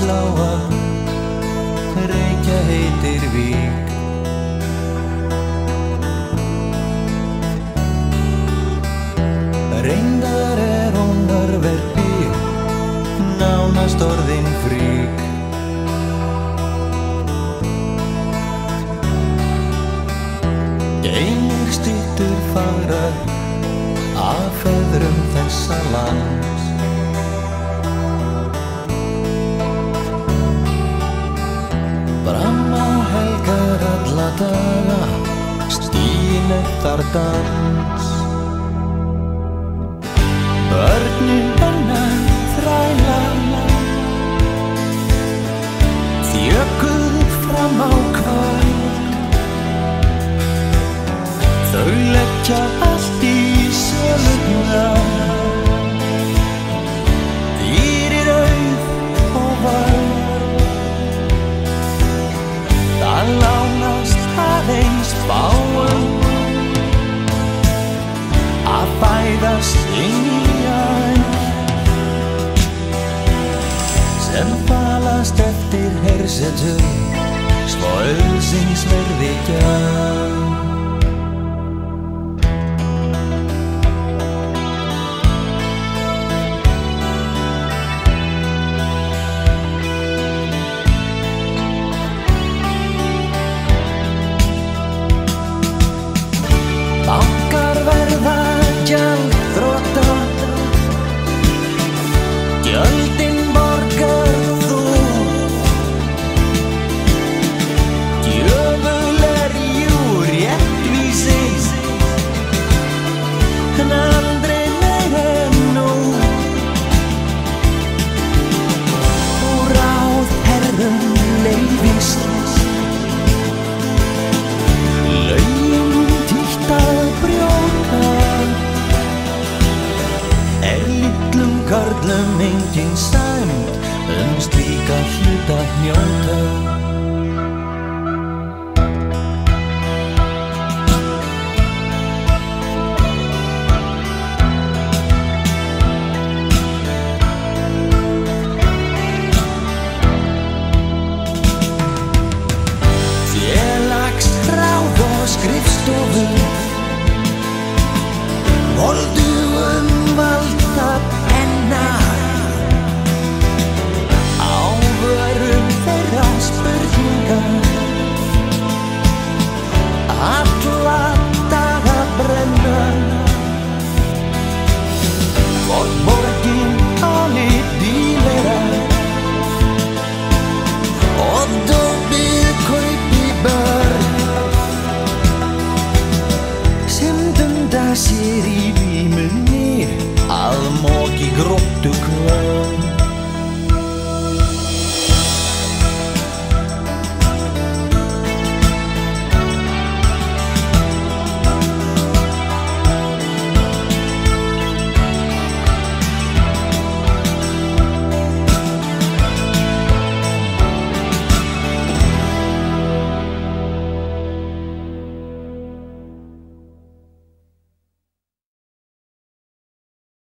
sláa, Reykja heitir Vík. Reyndar hún örverpi, nánast orðin frík. Einnig styttur fagrar af feðrum þessa lands. Fram á helgar alla daga, stíin þar dans. Börnin hennar þræla, þjökuð fram á kvöld. Þau leggja allt í söluna, fyrir auð og vörð. Það lánast aðeins fáum að fæðast inn í ætt, sem falast eftir hersetum, svo auðsins verði gjörð. Bankar verða gjaldþrota, gjöldin borgar þú. Djöfull jú réttvísi, en aldrei meira en nú. Og ráðherrum leyfist lögin títt að brjóta. Litlum körlum engin sæmd slíka hluta njóta. Félagsráð og skrifstofur voldugum valda penna. Á vörum þeirra spurningar alla daga brenna. Hvort borgin áli bílera og dómið kaupi börn, sem dunda sér í vímunni að moki gróttu